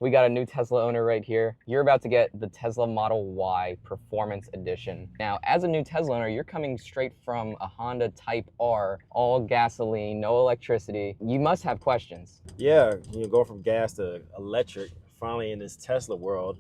We got a new Tesla owner right here. You're about to get the Tesla Model Y Performance Edition. Now, as a new Tesla owner, you're coming straight from a Honda Type R, all gasoline, no electricity. You must have questions. Yeah, you go from gas to electric. Finally, in this Tesla world,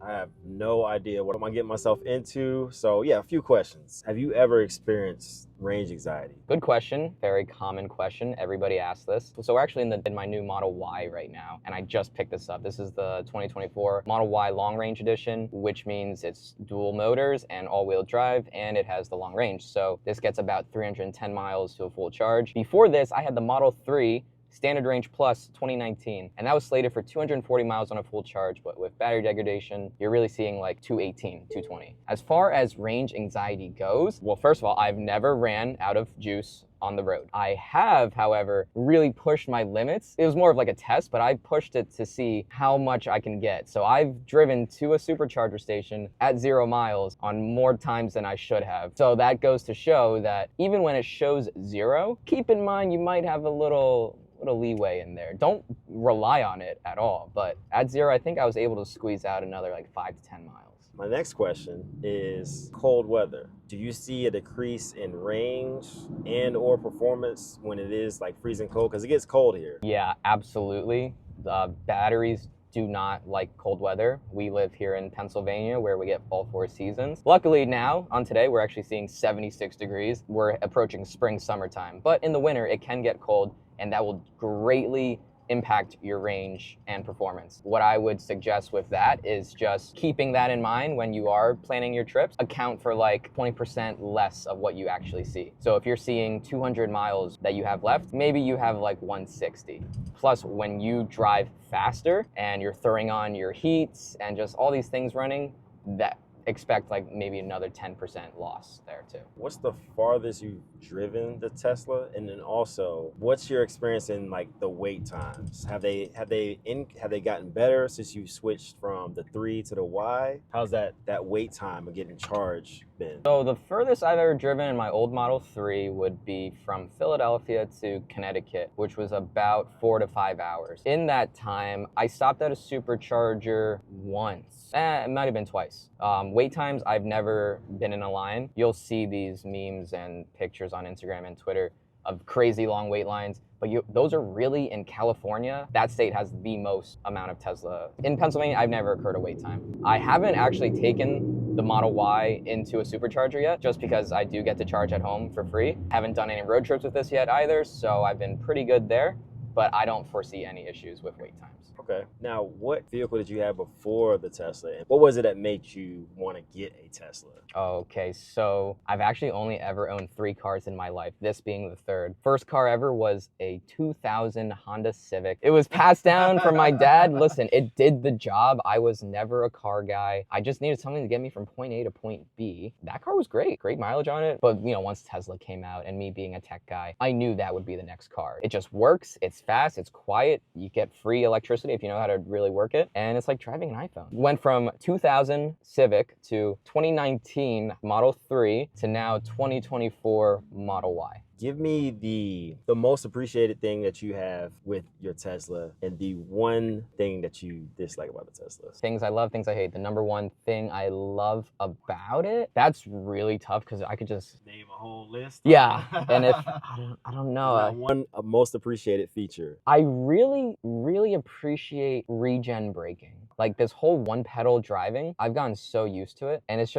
I have no idea what I'm gonna get myself into. So yeah, a few questions. Have you ever experienced range anxiety? Good question, very common question. Everybody asks this. So we're actually in my new Model Y right now, and I just picked this up. This is the 2024 Model Y Long Range Edition, which means it's dual motors and all-wheel drive, and it has the long range. So this gets about 310 miles to a full charge. Before this, I had the Model 3 Standard Range Plus 2019, and that was slated for 240 miles on a full charge, but with battery degradation, you're really seeing like 218, 220. As far as range anxiety goes, well, first of all, I've never ran out of juice on the road. I have, however, really pushed my limits. It was more of like a test, but I pushed it to see how much I can get. So I've driven to a supercharger station at 0 miles on more times than I should have. So that goes to show that even when it shows 0, keep in mind you might have a little leeway in there. Don't rely on it at all. But at 0, I think I was able to squeeze out another like 5 to 10 miles. My next question is cold weather. Do you see a decrease in range and or performance when it is like freezing cold? Because it gets cold here. Yeah, absolutely. The batteries do not like cold weather. We live here in Pennsylvania where we get all 4 seasons. Luckily now, on today, we're actually seeing 76 degrees. We're approaching spring, summertime. But in the winter, it can get cold, and that will greatly impact your range and performance. What I would suggest with that is just keeping that in mind when you are planning your trips. Account for like 20% less of what you actually see. So if you're seeing 200 miles that you have left, maybe you have like 160. Plus, when you drive faster and you're throwing on your heats and just all these things running, that expect like maybe another 10% loss there too. What's the farthest you've driven the Tesla? And then also, what's your experience in like the wait times? Have they gotten better since you switched from the 3 to the Y? How's that wait time of getting charged been? So the furthest I've ever driven in my old Model 3 would be from Philadelphia to Connecticut, which was about 4 to 5 hours. In that time, I stopped at a supercharger once. It might have been twice. Wait times, I've never been in a line. You'll see these memes and pictures on Instagram and Twitter of crazy long wait lines, but those are really in California. That state has the most amount of Tesla. In Pennsylvania, I've never occurred a wait time. I haven't actually taken the Model Y into a supercharger yet, just because I do get to charge at home for free. Haven't done any road trips with this yet either, so I've been pretty good there, but I don't foresee any issues with wait times. Okay. Now, what vehicle did you have before the Tesla? And what was it that made you want to get a Tesla? Okay, so I've actually only ever owned 3 cars in my life, this being the third. First car ever was a 2000 Honda Civic. It was passed down from my dad. Listen, it did the job. I was never a car guy. I just needed something to get me from point A to point B. That car was great mileage on it. But once Tesla came out and me being a tech guy, I knew that would be the next car. It just works, it's fast, it's quiet, you get free electricity if you know how to really work it, and it's like driving an iPhone. Went from 2000 Civic to 2019 Model 3 to now 2024 Model Y. Give me the most appreciated thing that you have with your Tesla and the one thing that you dislike about the Tesla. Things I love, things I hate. The number one thing I love about it, that's really tough because I could just name a whole list. Yeah, and if I don't know. One most appreciated feature. I really appreciate regen braking. Like this whole one pedal driving, I've gotten so used to it, and that's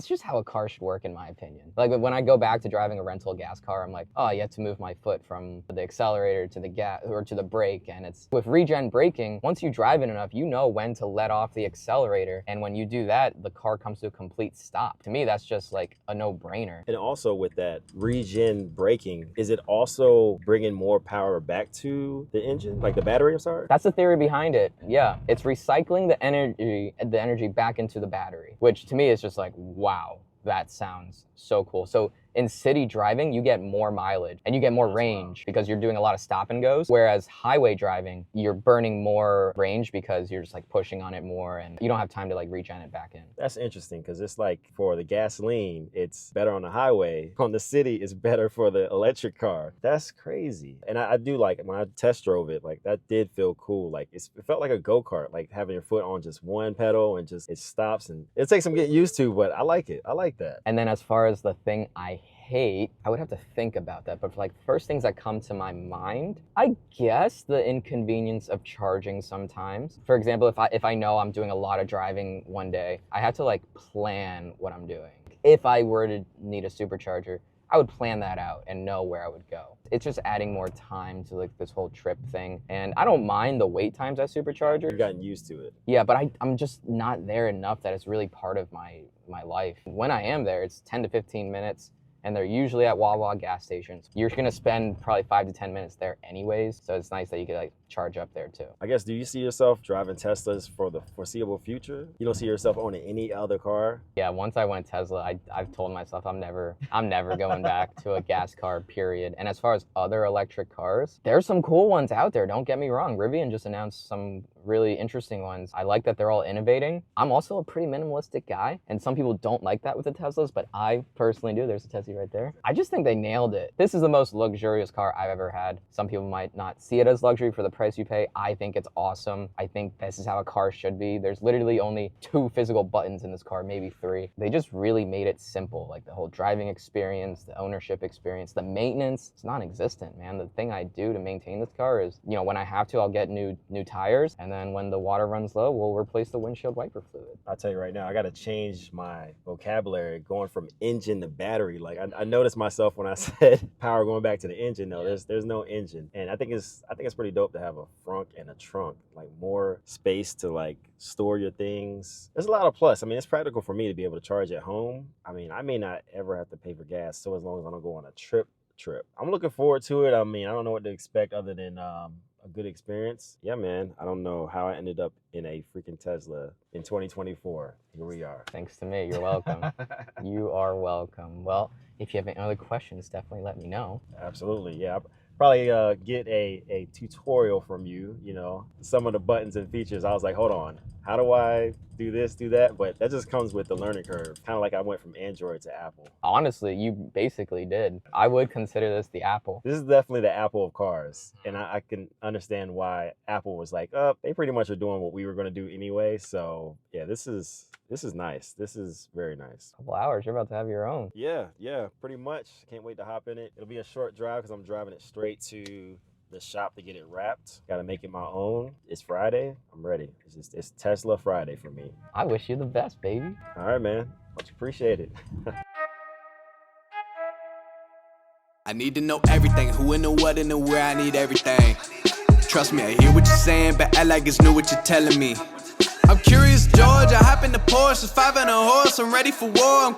just how a car should work in my opinion. Like when I go back to driving a rental gas car, I'm like, oh, you have to move my foot from the accelerator to the gas or to the brake, and it's with regen braking, once you drive it enough, you know when to let off the accelerator, and when you do that, the car comes to a complete stop. To me, that's just like a no-brainer. And also with that regen braking, is it also bringing more power back to the engine, like the battery? I'm sorry. That's the theory behind it. Yeah, it's recycling the energy back into the battery, which to me is just like, wow, that sounds so cool. So in city driving, you get more mileage and you get more range because you're doing a lot of stop and goes. Whereas highway driving, you're burning more range because you're just like pushing on it more and you don't have time to like regen it back in. That's interesting because it's like for the gasoline, it's better on the highway. On the city, it's better for the electric car. That's crazy. And I do like when I test drove it, like that did feel cool. Like it felt like a go-kart, like having your foot on just one pedal and just it stops, and it takes some getting used to, but I like it. I like that. And then as far as the thing I hate, I would have to think about that, but for like first things that come to my mind, I guess the inconvenience of charging sometimes. For example, if I know I'm doing a lot of driving one day, I have to like plan what I'm doing. If I were to need a supercharger, I would plan that out and know where I would go. It's just adding more time to like this whole trip thing. And I don't mind the wait times at superchargers. You've gotten used to it. Yeah, but I'm just not there enough that it's really part of my life. When I am there, it's 10 to 15 minutes. And they're usually at Wawa gas stations. You're gonna spend probably 5 to 10 minutes there anyways, so it's nice that you could like charge up there too. I guess, do you see yourself driving Teslas for the foreseeable future? You don't see yourself owning any other car? Yeah, once I went Tesla, I've told myself I'm never going back to a gas car, period. And as far as other electric cars, there's some cool ones out there, don't get me wrong. Rivian just announced some really interesting ones. I like that they're all innovating. I'm also a pretty minimalistic guy, and some people don't like that with the Teslas, but I personally do. There's a Tesla right there. I just think they nailed it. This is the most luxurious car I've ever had. Some people might not see it as luxury for the price you pay. I think it's awesome. I think this is how a car should be. There's literally only 2 physical buttons in this car, maybe 3. They just really made it simple. Like the whole driving experience, the ownership experience, the maintenance, it's non-existent, man. The thing I do to maintain this car is, you know, when I have to, I'll get new tires, and then when the water runs low, we'll replace the windshield wiper fluid. I'll tell you right now, I gotta change my vocabulary going from engine to battery. Like I noticed myself when I said power going back to the engine. No, there's no engine. And I think it's pretty dope to have a frunk and a trunk, like more space to like store your things. There's a lot of plus. I mean, it's practical for me to be able to charge at home. I mean, I may not ever have to pay for gas, so as long as I don't go on a trip. I'm looking forward to it. I mean, I don't know what to expect other than a good experience. Yeah, man. I don't know how I ended up in a freaking Tesla in 2024. Here we are. Thanks to me. You're welcome. You are welcome. Well, if you have any other questions, definitely let me know. Absolutely. Yeah. I'll probably get a tutorial from you, you know, some of the buttons and features. I was like, hold on, how do I do this, do that? But that just comes with the learning curve. Kind of like I went from Android to Apple. Honestly, you basically did. I would consider this the Apple. This is definitely the Apple of cars. And I can understand why Apple was like, oh, they pretty much are doing what we were going to do anyway. So yeah, this is nice. This is very nice. A couple hours, you're about to have your own. Yeah, pretty much. Can't wait to hop in it. It'll be a short drive because I'm driving it straight to the shop to get it wrapped. Got to make it my own. It's Friday. I'm ready. It's Tesla Friday for me. I wish you the best, baby. All right, man. Much appreciated. I need to know everything, who and the what and the where, I need everything. Trust me, I hear what you're saying, but act like it's new what you're telling me. I'm curious, George, I hop in the Porsche, it's 5 and a horse, I'm ready for war, I'm